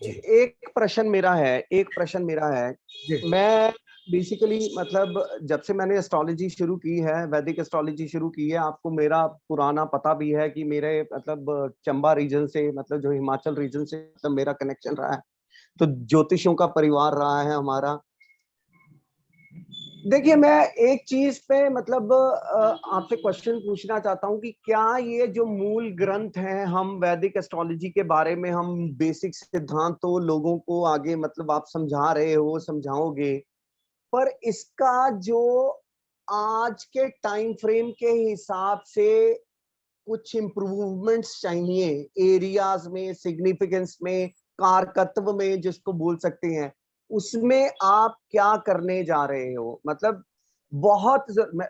एक प्रश्न मेरा है। मैं बेसिकली मतलब जब से मैंने एस्ट्रोलॉजी शुरू की है, वैदिक एस्ट्रोलॉजी शुरू की है, आपको मेरा पुराना पता भी है कि मेरे मतलब चंबा रीजन से, मतलब जो हिमाचल रीजन से मतलब मेरा कनेक्शन रहा है, तो ज्योतिषियों का परिवार रहा है हमारा। देखिए, मैं एक चीज पे मतलब आपसे क्वेश्चन पूछना चाहता हूँ कि क्या ये जो मूल ग्रंथ हैं, हम वैदिक एस्ट्रोलॉजी के बारे में हम बेसिक सिद्धांत तो लोगों को आगे मतलब आप समझा रहे हो, समझाओगे, पर इसका जो आज के टाइम फ्रेम के हिसाब से कुछ इम्प्रूवमेंट्स चाहिए एरियाज में, सिग्निफिकेंस में, कारकत्व में जिसको बोल सकते हैं, उसमें आप क्या करने जा रहे हो? मतलब बहुत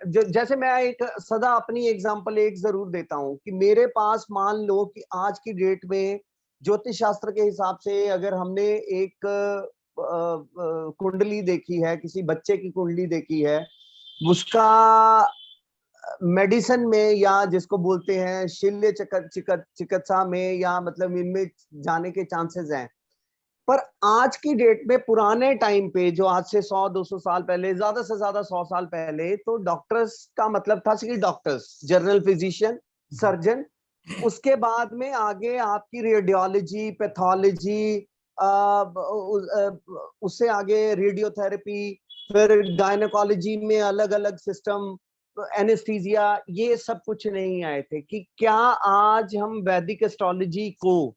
जैसे मैं एक सदा अपनी एग्जांपल एक जरूर देता हूं कि मेरे पास मान लो कि आज की डेट में ज्योतिष शास्त्र के हिसाब से अगर हमने एक कुंडली देखी है, किसी बच्चे की कुंडली देखी है, उसका मेडिसिन में या जिसको बोलते हैं शल्य चिकित्सा में या मतलब इनमें जाने के चांसेस हैं, पर आज की डेट में पुराने टाइम पे जो आज से 100-200 साल पहले, ज्यादा से ज्यादा 100 साल पहले, तो डॉक्टर्स का मतलब था सिर्फ डॉक्टर्स, जनरल फिजिशियन, सर्जन। उसके बाद में आगे आपकी रेडियोलॉजी, पैथोलॉजी, उससे आगे रेडियोथेरेपी, फिर गायनेकोलॉजी में अलग अलग सिस्टम, एनेस्थीसिया, ये सब कुछ नहीं आए थे कि क्या आज हम वैदिक एस्ट्रोलॉजी को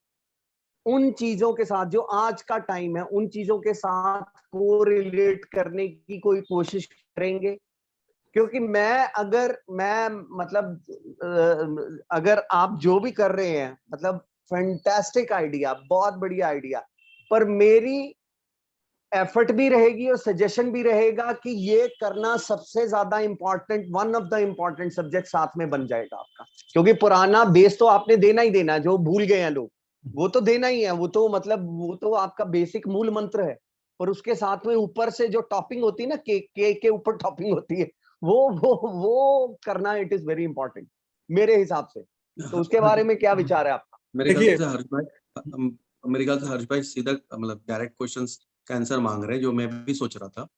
उन चीजों के साथ जो आज का टाइम है उन चीजों के साथ को रिलेट करने की कोई कोशिश करेंगे? क्योंकि मैं मतलब अगर आप जो भी कर रहे हैं मतलब फैंटास्टिक आइडिया, बहुत बढ़िया आइडिया, पर मेरी एफर्ट भी रहेगी और सजेशन भी रहेगा कि ये करना सबसे ज्यादा important, one of the important subject साथ में बन जाएगा आपका। क्योंकि पुराना बेस तो आपने देना ही देना है, जो भूल गए हैं लोग वो तो देना ही है, वो तो मतलब वो तो आपका बेसिक मूल मंत्र है, पर उसके साथ में ऊपर से जो टॉपिंग होती है ना, के ऊपर टॉपिंग होती है, वो करना इट इज वेरी इंपॉर्टेंट मेरे हिसाब से। तो उसके बारे में क्या विचार है आपका? मेरे ख्याल से हर्ष भाई सीधा मतलब डायरेक्ट क्वेश्चंस का आंसर मांग रहे हैं, जो मैं भी सोच रहा था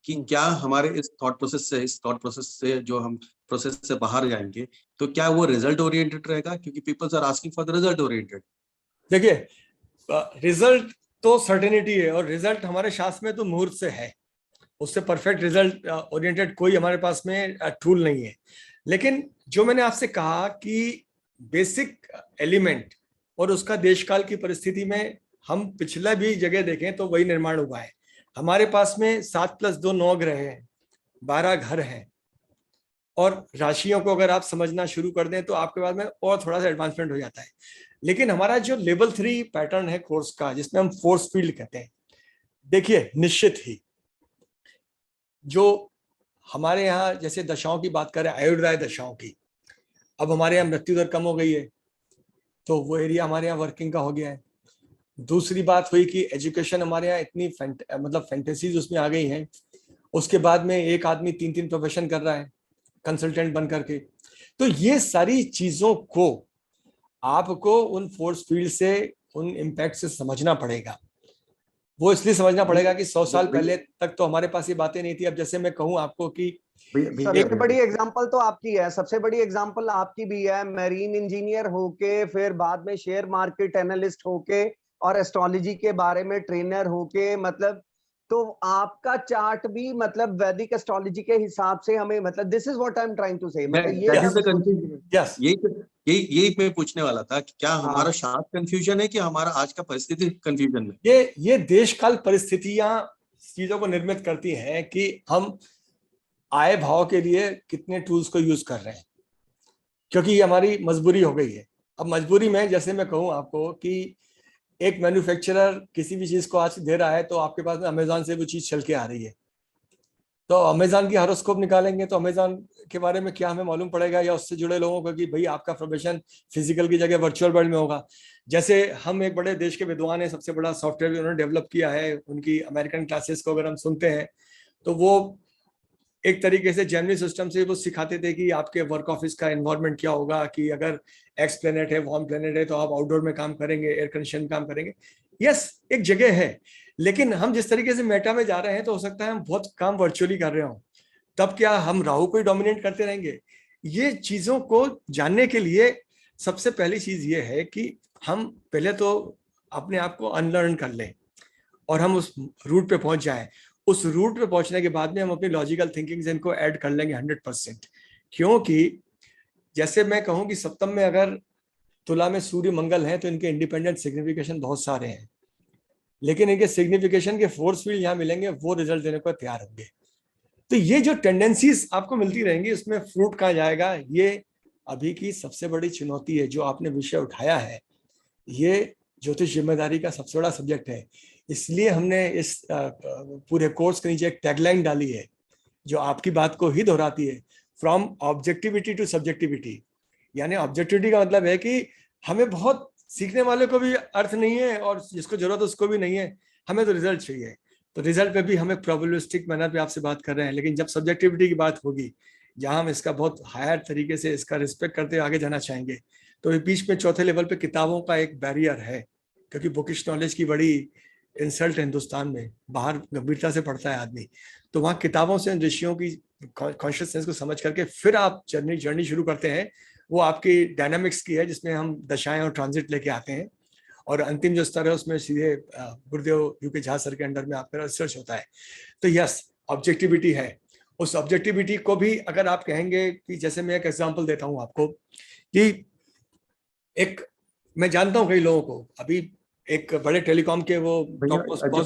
कि क्या हमारे इस थॉट प्रोसेस से जो हम प्रोसेस से बाहर जाएंगे तो क्या वो रिजल्ट ओरिएंटेड रहेगा, क्योंकि peoples are asking for the result oriented. देखिए, रिजल्ट तो सर्टेनिटी है और रिजल्ट हमारे शास्त्र में तो मुहूर्त से है, उससे परफेक्ट रिजल्ट ओरिएंटेड कोई हमारे पास में टूल नहीं है। लेकिन जो मैंने आपसे कहा कि बेसिक एलिमेंट और उसका देशकाल की परिस्थिति में हम पिछला भी जगह देखें तो वही निर्माण हुआ है। हमारे पास में 7+2 9 ग्रह हैं, 12 घर हैं, और राशियों को अगर आप समझना शुरू कर दें तो आपके पास में और थोड़ा सा एडवांसमेंट हो जाता है। लेकिन हमारा जो लेवल 3 पैटर्न है कोर्स का, जिसमें हम फोर्स फील्ड कहते हैं, देखिए निश्चित ही जो हमारे यहाँ जैसे दशाओं की बात करें, आयुर्दाय दशाओं की, अब हमारे यहाँ मृत्यु दर कम हो गई है तो वो एरिया हमारे यहाँ वर्किंग का हो गया है। दूसरी बात हुई कि एजुकेशन हमारे यहाँ इतनी मतलब फैंटेसीज उसमें आ गई हैं, उसके बाद में एक आदमी 3-3 प्रोफेशन कर रहा है कंसल्टेंट बन करके। तो ये सारी चीजों को आपको उन फोर्स फील्ड से, उन इम्पैक्ट से समझना पड़ेगा। वो इसलिए समझना पड़ेगा कि 100 साल पहले तक तो हमारे पास ये बातें नहीं थी। अब जैसे मैं कहूं आपको कि सबसे बड़ी एग्जांपल तो आपकी है, सबसे बड़ी एग्जांपल आपकी भी है, मैरीन इंजीनियर होके, फिर बाद में शेयर मार्केट एनालिस्ट होके और एस्ट्रोलॉजी के बारे में ट्रेनर होके, मतलब तो आपका चार्ट भी मतलब वैदिक एस्ट्रोलॉजी के हिसाब से हमें, मतलब this is what I am trying to say, मतलब यही मैं पूछने वाला था कि क्या हमारा शास्त्र कंफ्यूजन है कि हमारा आज का परिस्थिति कंफ्यूजन में? ये देश काल परिस्थितियां चीजों को निर्मित करती हैं कि हम आय भाव के लिए कितने टूल्स को यूज कर रहे हैं, क्योंकि ये हमारी मजबूरी हो गई है। अब मजबूरी में जैसे मैं कहूं आपको कि एक मैन्युफैक्चरर किसी भी चीज को आज दे रहा है तो आपके पास में अमेजॉन से वो चीज चल के आ रही है, तो अमेजॉन की हॉरोस्कोप निकालेंगे तो अमेजॉन के बारे में क्या हमें मालूम पड़ेगा, या उससे जुड़े लोगों को कि भाई आपका प्रोफेशन फिजिकल की जगह वर्चुअल वर्ल्ड में होगा। जैसे हम एक बड़े देश के विद्वान है, सबसे बड़ा सॉफ्टवेयर उन्होंने डेवलप किया है, उनकी अमेरिकन क्लासेस को अगर हम सुनते हैं तो वो एक तरीके से जेमिनी सिस्टम से वो सिखाते थे कि आपके वर्क ऑफिस का एनवायरनमेंट क्या होगा, कि अगर एक्स प्लेनेट है, वार्म प्लेनेट है तो आप आउटडोर में काम करेंगे, एयर कंडीशन काम करेंगे। यस, एक जगह है, लेकिन हम जिस तरीके से मेटा में जा रहे हैं तो हो सकता है हम बहुत काम वर्चुअली कर रहे हो, तब क्या हम राहु को ही डोमिनेट करते रहेंगे? ये चीजों को जानने के लिए सबसे पहली चीज ये है कि हम पहले तो अपने आप को अनलर्न कर लें और हम उस रूट पे पहुंच जाएं। उस रूट पे पहुंचने के बाद में हम अपनी लॉजिकल थिंकिंग से इनको ऐड कर लेंगे 100%। क्योंकि जैसे मैं कहूं कि सप्तम में अगर तुला में सूर्य मंगल है तो इनके इंडिपेंडेंट सिग्निफिकेशन बहुत सारे हैं, लेकिन इनके सिग्निफिकेशन के फोर्स फील्ड यहाँ मिलेंगे, वो रिजल्ट देने को तैयार होंगे। तो ये जो टेंडेंसीज आपको मिलती रहेंगी, उसमें फ्रूट कहाँ जाएगा, ये अभी की सबसे बड़ी चुनौती है जो आपने विषय उठाया है। ये ज्योतिष जिम्मेदारी का सबसे बड़ा सब्जेक्ट है, इसलिए हमने इस पूरे कोर्स के नीचे एक टैगलाइन डाली है जो आपकी बात को ही दोहराती है, फ्रॉम ऑब्जेक्टिविटी टू सब्जेक्टिविटी। यानी ऑब्जेक्टिविटी का मतलब है कि हमें बहुत सीखने वाले को भी अर्थ नहीं है और जिसको जरूरत उसको भी नहीं है, हमें तो रिजल्ट चाहिए। तो रिजल्ट पे भी हम एक प्रोबेबिलिस्टिक मैनर पे आपसे बात कर रहे हैं, लेकिन जब सब्जेक्टिविटी की बात होगी, जहां हम इसका बहुत हायर तरीके से इसका रिस्पेक्ट करते हुए आगे जाना चाहेंगे, तो बीच में चौथे लेवल पे किताबों का एक बैरियर है, क्योंकि बुकिश नॉलेज की बड़ी इंसल्ट है हिंदुस्तान में, बाहर गंभीरता से पढ़ता है आदमी। तो वहाँ किताबों से ऋषियों की कॉन्शियसनेस को समझ करके फिर आप जर्नी शुरू करते हैं। वो आपकी डायनामिक्स की है, जिसमें हम दशाएं और ट्रांजिट लेके आते हैं, और अंतिम जो स्तर है उसमें सीधे गुरुदेव यूके झा सर के अंडर में आपका रिसर्च होता है। तो यस, ऑब्जेक्टिविटी है। उस ऑब्जेक्टिविटी को भी अगर आप कहेंगे कि, जैसे मैं एक एग्जांपल देता हूं आपको कि मैं जानता हूं कई लोगों को, अभी एक बड़े टेलीकॉम के वो भैया, टॉप मोस्ट